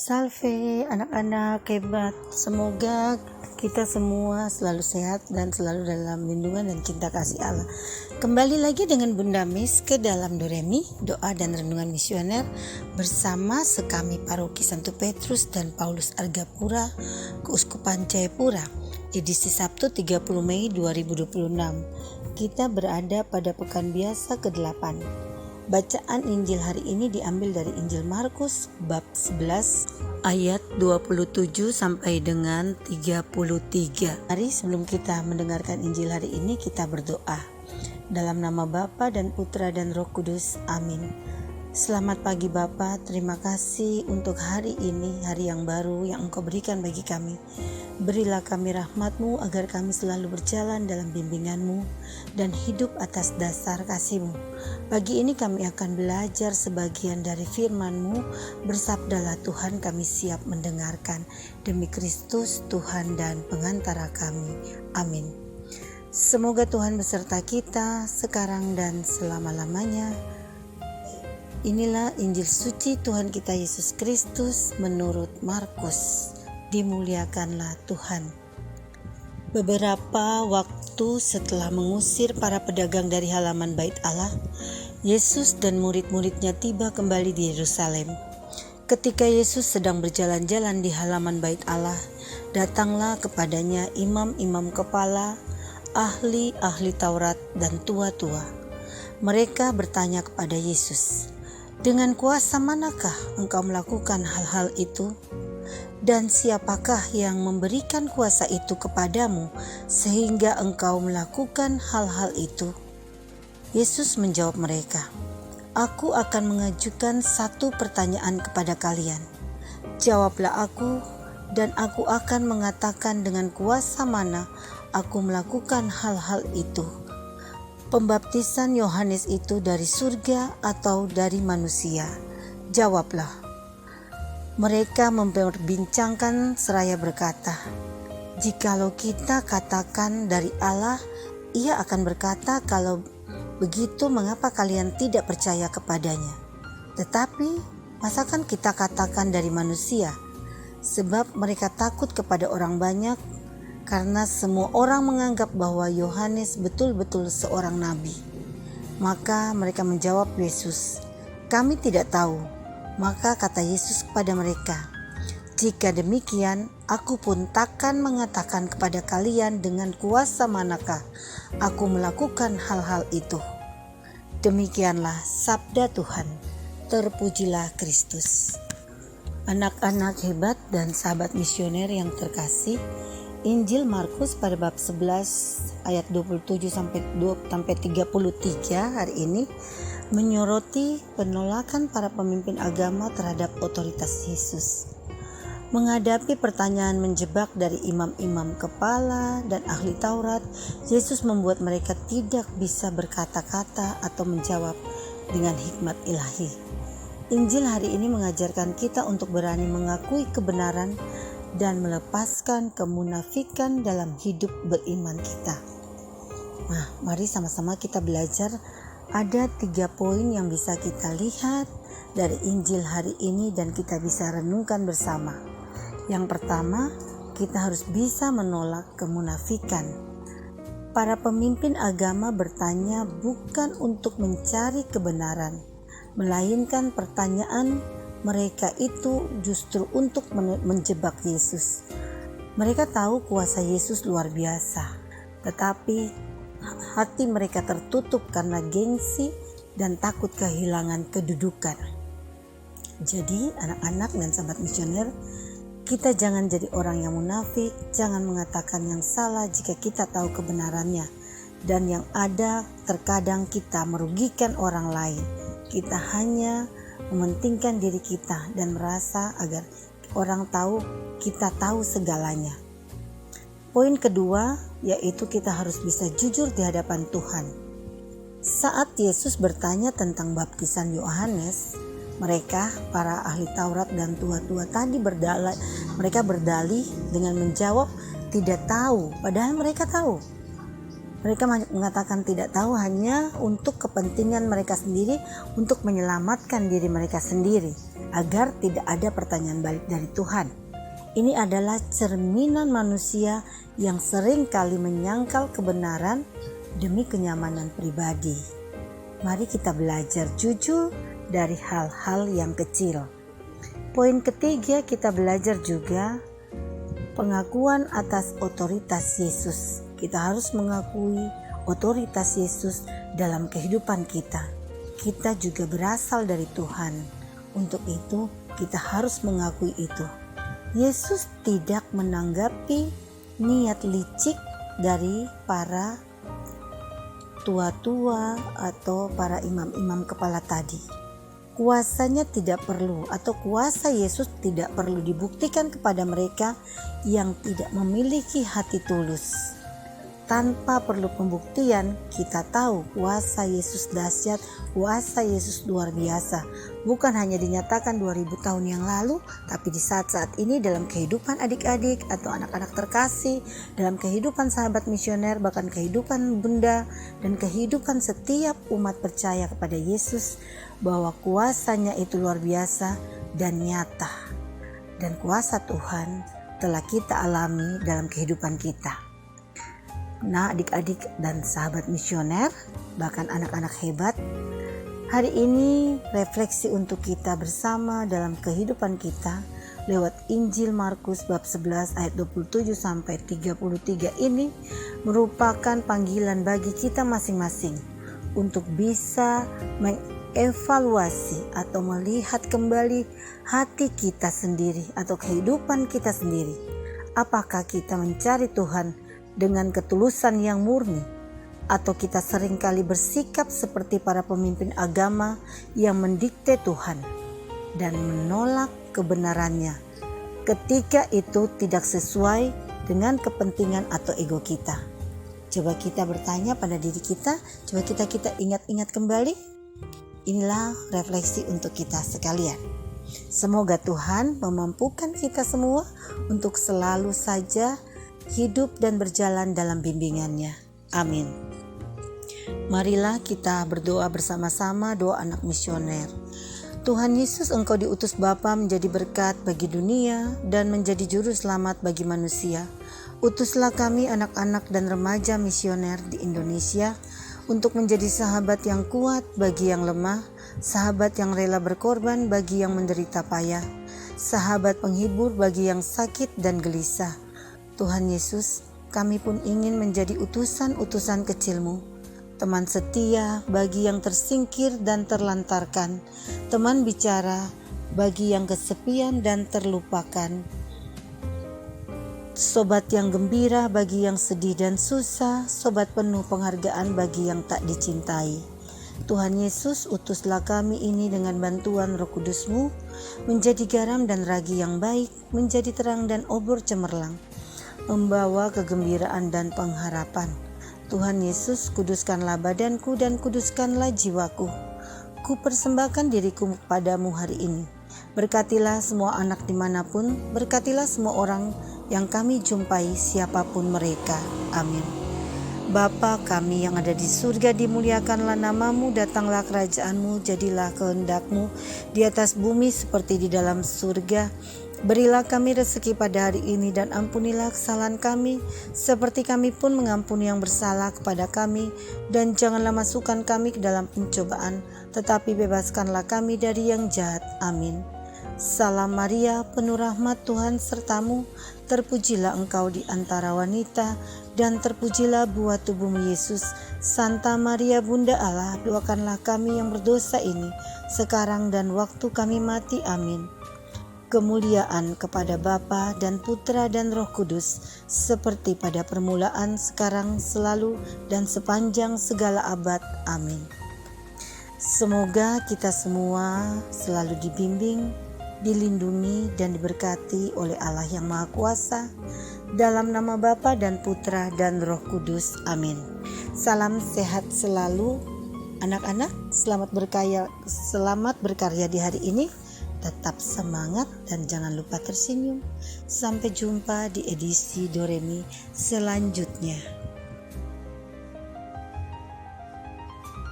Salve anak-anak hebat, semoga kita semua selalu sehat dan selalu dalam lindungan dan cinta kasih Allah. Kembali lagi dengan Bunda Mis ke dalam Doremi, doa dan renungan misioner bersama sekami Paroki Santo Petrus dan Paulus Argapura, Keuskupan Jayapura, edisi Sabtu 30 Mei 2026. Kita berada pada pekan biasa ke-8. Bacaan Injil hari ini diambil dari Injil Markus bab 11 ayat 27 sampai dengan 33. Mari sebelum kita mendengarkan Injil hari ini kita berdoa. Dalam nama Bapa dan Putra dan Roh Kudus. Amin. Selamat pagi Bapa, terima kasih untuk hari ini, hari yang baru yang Engkau berikan bagi kami. Berilah kami rahmat-Mu agar kami selalu berjalan dalam bimbingan-Mu dan hidup atas dasar kasih-Mu. Pagi ini kami akan belajar sebagian dari firman-Mu. Bersabdalah Tuhan, kami siap mendengarkan. Demi Kristus Tuhan dan pengantara kami. Amin. Semoga Tuhan beserta kita sekarang dan selama-lamanya. Inilah Injil suci Tuhan kita Yesus Kristus menurut Markus. Dimuliakanlah Tuhan. Beberapa waktu setelah mengusir para pedagang dari halaman Bait Allah, Yesus dan murid-muridnya tiba kembali di Yerusalem. Ketika Yesus sedang berjalan-jalan di halaman Bait Allah, datanglah kepadanya imam-imam kepala, ahli-ahli Taurat dan tua-tua. Mereka bertanya kepada Yesus, "Dengan kuasa manakah engkau melakukan hal-hal itu? Dan siapakah yang memberikan kuasa itu kepadamu sehingga engkau melakukan hal-hal itu?" Yesus menjawab mereka, "Aku akan mengajukan satu pertanyaan kepada kalian. Jawablah aku, dan aku akan mengatakan dengan kuasa mana aku melakukan hal-hal itu. Pembaptisan Yohanes itu dari surga atau dari manusia? Jawablah." Mereka memperbincangkan seraya berkata, "Jikalau kita katakan dari Allah, Ia akan berkata, kalau begitu mengapa kalian tidak percaya kepadanya? Tetapi masakan kita katakan dari manusia? Sebab mereka takut kepada orang banyak, karena semua orang menganggap bahwa Yohanes betul-betul seorang nabi." Maka mereka menjawab Yesus, "Kami tidak tahu." Maka kata Yesus kepada mereka, "Jika demikian, aku pun takkan mengatakan kepada kalian dengan kuasa manakah aku melakukan hal-hal itu." Demikianlah sabda Tuhan. Terpujilah Kristus. Anak-anak hebat dan sahabat misioner yang terkasih, Injil Markus pada bab 11 ayat 27 sampai 33 hari ini menyoroti penolakan para pemimpin agama terhadap otoritas Yesus. Menghadapi pertanyaan menjebak dari imam-imam kepala dan ahli Taurat, Yesus membuat mereka tidak bisa berkata-kata atau menjawab dengan hikmat ilahi. Injil hari ini mengajarkan kita untuk berani mengakui kebenaran dan melepaskan kemunafikan dalam hidup beriman kita. Nah, mari sama-sama kita belajar. Ada 3 poin yang bisa kita lihat dari Injil hari ini dan kita bisa renungkan bersama. Yang pertama, kita harus bisa menolak kemunafikan. Para pemimpin agama bertanya bukan untuk mencari kebenaran, melainkan pertanyaan mereka itu justru untuk menjebak Yesus. Mereka tahu kuasa Yesus luar biasa, tetapi hati mereka tertutup karena gengsi dan takut kehilangan kedudukan. Jadi anak-anak dan sahabat misioner, kita jangan jadi orang yang munafik, jangan mengatakan yang salah jika kita tahu kebenarannya. Dan yang ada terkadang kita merugikan orang lain. Kita hanya mementingkan diri kita dan merasa agar orang tahu kita tahu segalanya. Poin kedua, yaitu kita harus bisa jujur di hadapan Tuhan. Saat Yesus bertanya tentang baptisan Yohanes, mereka, para ahli Taurat dan tua-tua tadi mereka berdalih dengan menjawab tidak tahu, padahal mereka tahu. Mereka mengatakan tidak tahu hanya untuk kepentingan mereka sendiri, untuk menyelamatkan diri mereka sendiri, agar tidak ada pertanyaan balik dari Tuhan. Ini adalah cerminan manusia yang sering kali menyangkal kebenaran demi kenyamanan pribadi. Mari kita belajar jujur dari hal-hal yang kecil. Poin ketiga, kita belajar juga pengakuan atas otoritas Yesus. Kita harus mengakui otoritas Yesus dalam kehidupan kita. Kita juga berasal dari Tuhan. Untuk itu, kita harus mengakui itu. Yesus tidak menanggapi niat licik dari para tua-tua atau para imam-imam kepala tadi. Kuasanya tidak perlu, atau kuasa Yesus tidak perlu dibuktikan kepada mereka yang tidak memiliki hati tulus. Tanpa perlu pembuktian, kita tahu kuasa Yesus dahsyat, kuasa Yesus luar biasa. Bukan hanya dinyatakan 2000 tahun yang lalu, tapi di saat-saat ini dalam kehidupan adik-adik atau anak-anak terkasih, dalam kehidupan sahabat misioner, bahkan kehidupan bunda dan kehidupan setiap umat percaya kepada Yesus, bahwa kuasanya itu luar biasa dan nyata. Dan kuasa Tuhan telah kita alami dalam kehidupan kita. Nah, adik-adik dan sahabat misioner, bahkan anak-anak hebat, hari ini refleksi untuk kita bersama dalam kehidupan kita lewat Injil Markus bab 11 ayat 27 sampai 33 ini merupakan panggilan bagi kita masing-masing untuk bisa mengevaluasi atau melihat kembali hati kita sendiri atau kehidupan kita sendiri. Apakah kita mencari Tuhan dengan ketulusan yang murni, atau kita seringkali bersikap seperti para pemimpin agama yang mendikte Tuhan dan menolak kebenarannya ketika itu tidak sesuai dengan kepentingan atau ego kita. Coba kita bertanya pada diri kita, coba kita ingat-ingat kembali. Inilah refleksi untuk kita sekalian. Semoga Tuhan memampukan kita semua untuk selalu saja hidup dan berjalan dalam bimbingannya. Amin. Marilah kita berdoa bersama-sama doa anak misioner. Tuhan Yesus, Engkau diutus Bapa menjadi berkat bagi dunia dan menjadi juru selamat bagi manusia. Utuslah kami anak-anak dan remaja misioner di Indonesia untuk menjadi sahabat yang kuat bagi yang lemah, sahabat yang rela berkorban bagi yang menderita payah, sahabat penghibur bagi yang sakit dan gelisah. Tuhan Yesus, kami pun ingin menjadi utusan-utusan kecil-Mu, teman setia bagi yang tersingkir dan terlantarkan, teman bicara bagi yang kesepian dan terlupakan, sobat yang gembira bagi yang sedih dan susah, sobat penuh penghargaan bagi yang tak dicintai. Tuhan Yesus, utuslah kami ini dengan bantuan Roh Kudus-Mu, menjadi garam dan ragi yang baik, menjadi terang dan obor cemerlang, membawa kegembiraan dan pengharapan. Tuhan Yesus, kuduskanlah badanku dan kuduskanlah jiwaku. Ku persembahkan diriku kepadamu hari ini. Berkatilah semua anak dimanapun, berkatilah semua orang yang kami jumpai siapapun mereka. Amin. Bapa kami yang ada di surga, dimuliakanlah namamu, datanglah kerajaanmu, jadilah kehendak-Mu di atas bumi seperti di dalam surga. Berilah kami rezeki pada hari ini dan ampunilah kesalahan kami seperti kami pun mengampuni yang bersalah kepada kami, dan janganlah masukkan kami ke dalam pencobaan, tetapi bebaskanlah kami dari yang jahat. Amin. Salam Maria, penuh rahmat, Tuhan sertamu, terpujilah engkau di antara wanita dan terpujilah buah tubuhmu Yesus. Santa Maria Bunda Allah, doakanlah kami yang berdosa ini sekarang dan waktu kami mati. Amin. Kemuliaan kepada Bapa dan Putra dan Roh Kudus, seperti pada permulaan, sekarang, selalu, dan sepanjang segala abad. Amin. Semoga kita semua selalu dibimbing, dilindungi, dan diberkati oleh Allah yang Maha Kuasa, dalam nama Bapa dan Putra dan Roh Kudus. Amin. Salam sehat selalu anak-anak, selamat berkarya di hari ini. Tetap semangat dan jangan lupa tersenyum. Sampai jumpa di edisi Doremi selanjutnya.